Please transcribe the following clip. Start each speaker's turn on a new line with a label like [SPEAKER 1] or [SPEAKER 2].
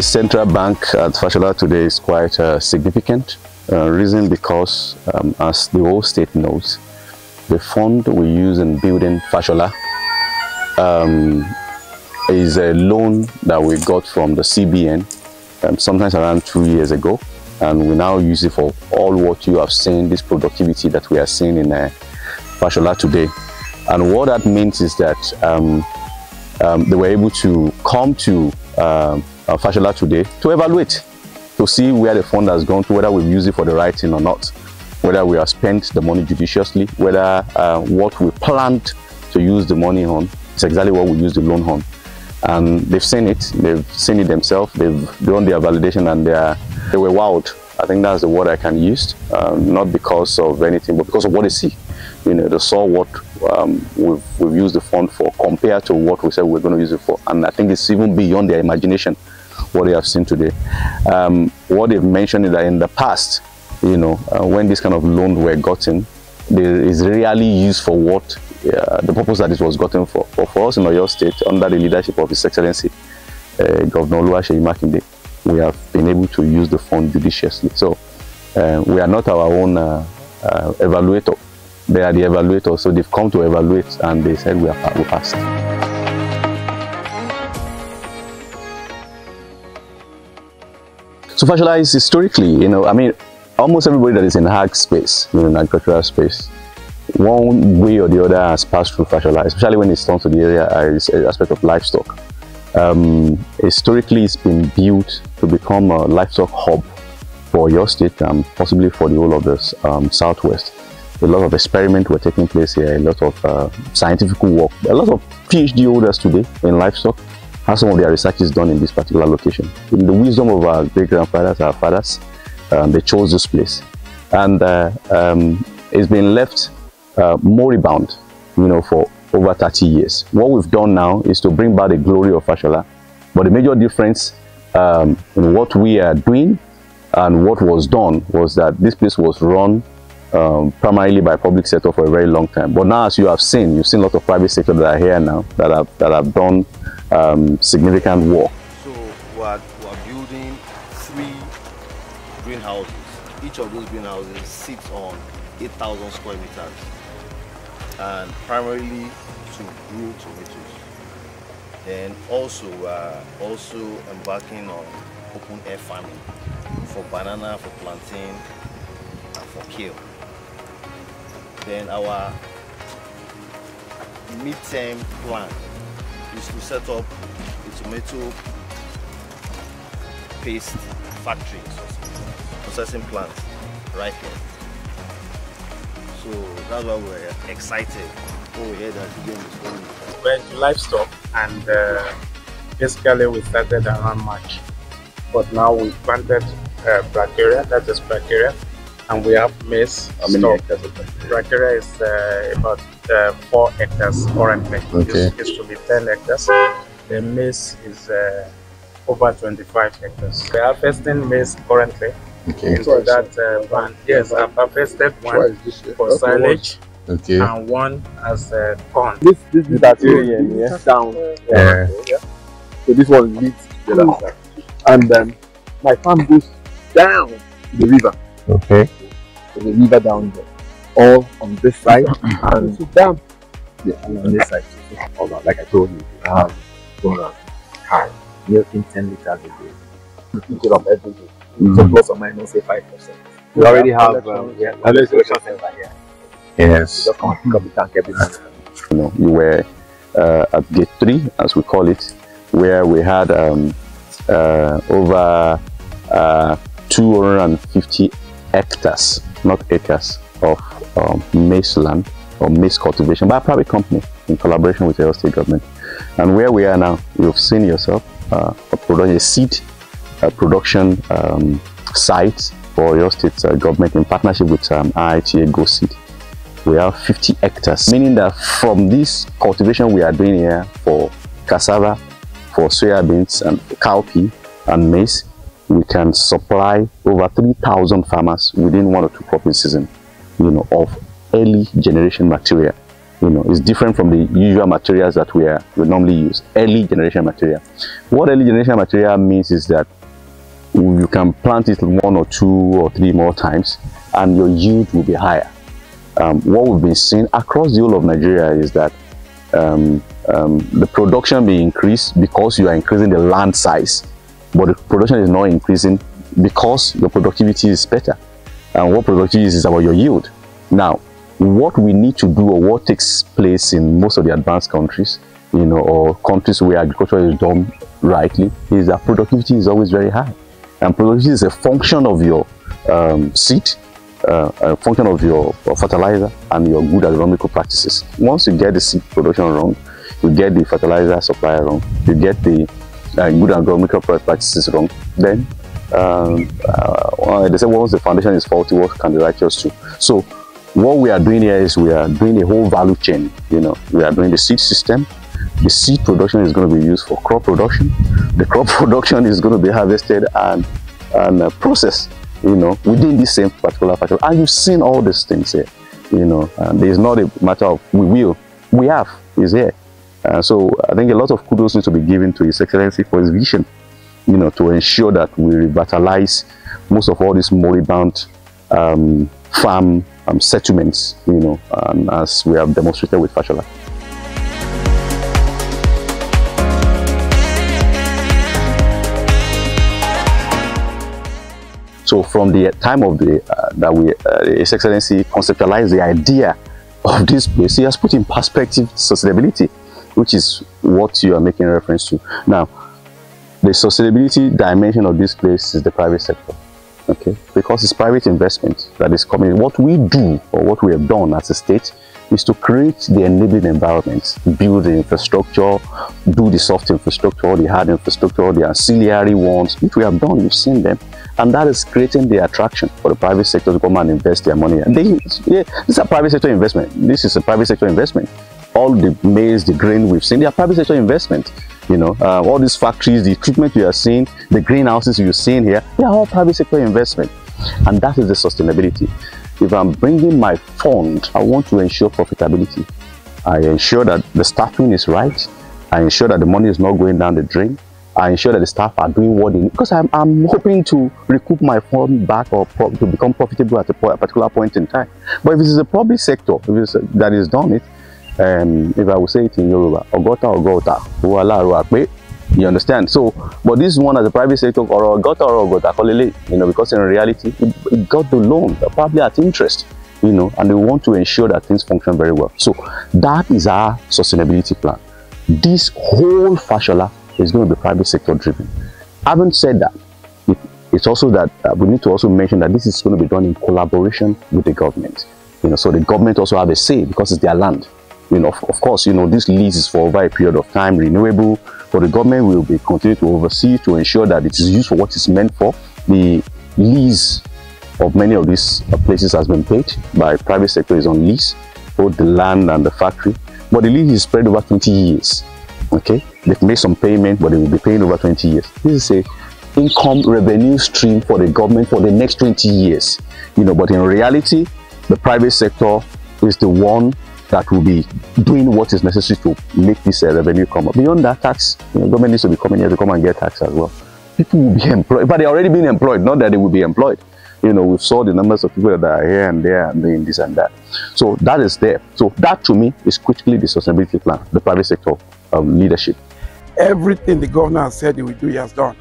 [SPEAKER 1] the central bank at Fasola today is quite significant. Reason because, as the whole state knows, the fund we use in building Fasola is a loan that we got from the CBN sometimes around 2 years ago, and we now use it for all what you have seen, this productivity that we are seeing in Fasola today. And what that means is that they were able to come to Fasola today to evaluate, to see where the fund has gone to, whether we've used it for the right thing or not, whether we have spent the money judiciously, whether what we planned to use the money on is exactly what we use the loan on. And they've seen it themselves, they've done their validation, and they were wowed. I think that's the word I can use, not because of anything, but because of what they see. You know, they saw what we've used the fund for compared to what we said we're going to use it for. And I think it's even beyond their imagination what they have seen today. What they've mentioned is that in the past, you know, when this kind of loan were gotten, there is rarely used for what the purpose that it was gotten for. But for us in Oyo State, under the leadership of His Excellency Governor Oluwaseyi Makinde, we have been able to use the fund judiciously. So we are not our own evaluator. They are the evaluator, so they've come to evaluate, and they said we passed. So Fasola is historically, you know, I mean, almost everybody that is in ag space, you know, in agricultural space, one way or the other has passed through Fasola, especially when it's turned to the area aspect of livestock. Historically, it's been built to become a livestock hub for your state and possibly for the whole of the Southwest. A lot of experiments were taking place here, a lot of scientific work, a lot of PhD holders today in livestock have some of their researches done in this particular location. In the wisdom of our great-grandfathers, our fathers, they chose this place. And it's been left moribund, you know, for over 30 years. What we've done now is to bring back the glory of Fasola. But the major difference in what we are doing and what was done was that this place was run primarily by public sector for a very long time. But now, as you have seen, you've seen a lot of private sector that are here now that have done significant work.
[SPEAKER 2] So we're building 3 greenhouses. Each of those greenhouses sits on 8,000 square meters, and primarily to grow tomatoes. Then also we're embarking on open air farming for banana, for plantain, and for kale. Then our mid-term plan is to set up a tomato paste factory, processing plant right here. So that's why we're excited when we hear that the game is going.
[SPEAKER 3] We're into livestock, and basically we started around March, but now we planted bracharia, that is bracharia, and we have maize.
[SPEAKER 1] How many hectares of
[SPEAKER 3] bracharia is about 4 hectares currently.
[SPEAKER 1] Okay.
[SPEAKER 3] It used to be 10 hectares. The maize is over 25 hectares. We are harvesting maize currently.
[SPEAKER 1] Okay.
[SPEAKER 3] So that one, yes, I've harvested one for silage.
[SPEAKER 1] Okay.
[SPEAKER 3] And one as corn.
[SPEAKER 4] This material down.
[SPEAKER 1] Yeah.
[SPEAKER 4] So this one leads to the other side. And then my farm goes down to the river.
[SPEAKER 1] Okay.
[SPEAKER 4] So the river down there. All on this side and down. Yeah, and on this side. So, like I told you, I have gone on high, milking 10 liters a day. You pick it up every day. So plus or minus say 5%. We already have collection center here.
[SPEAKER 1] Yes.
[SPEAKER 4] You just come pick up the tank every morning.
[SPEAKER 1] You know, you were at gate 3, as we call it, where we had over 250 hectares, not acres, of maize land or maize cultivation by a private company in collaboration with the Oyo State government. And where we are now, you've seen yourself, a seed production site for Oyo State government in partnership with IITA Go Seed. We have 50 hectares, meaning that from this cultivation we are doing here for cassava, for soya beans and cowpea and maize, we can supply over 3,000 farmers within 1 or 2 cropping seasons, you know, of early generation material. It's different from the usual materials that we normally use, early generation material. What early generation material means is that you can plant it 1 or 2 or 3 more times and your yield will be higher. What we've been seeing across the whole of Nigeria is that the production may increase because you are increasing the land size, but the production is not increasing because your productivity is better. And what productivity is about your yield. Now, what we need to do, or what takes place in most of the advanced countries, or countries where agriculture is done rightly, is that productivity is always very high. And productivity is a function of your seed, a function of your fertilizer and your good agronomical practices. Once you get the seed production wrong, you get the fertilizer supply wrong, you get the good agronomical practices wrong, then they say once the foundation is faulty, what can the righteous do? So what we are doing here is we are doing a whole value chain. We are doing the seed system. The seed production is going to be used for crop production. The crop production is going to be harvested and processed, within this same particular factory. And you've seen all these things here, and there's not a matter of we have is here. So I think a lot of kudos needs to be given to His Excellency for his vision, to ensure that we revitalize most of all these moribund farm settlements, as we have demonstrated with Fasola. So from the time of His Excellency conceptualized the idea of this place, he has put in perspective sustainability, which is what you are making reference to. Now, the sustainability dimension of this place is the private sector, okay? Because it's private investment that is coming. What we do, or what we have done as a state, is to create the enabling environment, build the infrastructure, do the soft infrastructure, the hard infrastructure, the ancillary ones, which we have done, you've seen them. And that is creating the attraction for the private sector to come and invest their money. And this is a private sector investment. This is a private sector investment. All the maize, the grain we've seen, they are private sector investment. All these factories, the equipment you are seeing, the greenhouses you're seeing here, they are all private sector investment. And that is the sustainability. If I'm bringing my fund, I want to ensure profitability. I ensure that the staffing is right. I ensure that the money is not going down the drain. I ensure that the staff are doing what they need, because I'm hoping to recoup my fund back or to become profitable at a particular point in time. But if it is a public sector that is done it, if I would say it in Yoruba, Ogota, you understand? So, but this one as a private sector, or Ogota, because in reality, it got the loan, probably at interest, and we want to ensure that things function very well. So that is our sustainability plan. This whole Fasola is going to be private sector driven. Having said that, it's also that we need to also mention that this is going to be done in collaboration with the government. So the government also have a say because it's their land. Of course, this lease is for over a period of time, renewable, but the government will be continue to oversee to ensure that it is used for what it's meant for. The lease of many of these places has been paid by private sector, is on lease, both the land and the factory, but the lease is spread over 20 years. Okay, they've made some payment, but they will be paying over 20 years. This is a income revenue stream for the government for the next 20 years. But in reality, the private sector is the one that will be doing what is necessary to make this revenue come up. Beyond that, tax, government needs to be coming here to come and get tax as well. People will be employed, but they're already being employed, not that they will be employed. We saw the numbers of people that are here and there and doing this and that. So that is there. So that to me is critically the sustainability plan, the private sector leadership.
[SPEAKER 3] Everything the governor has said he will do, he has done.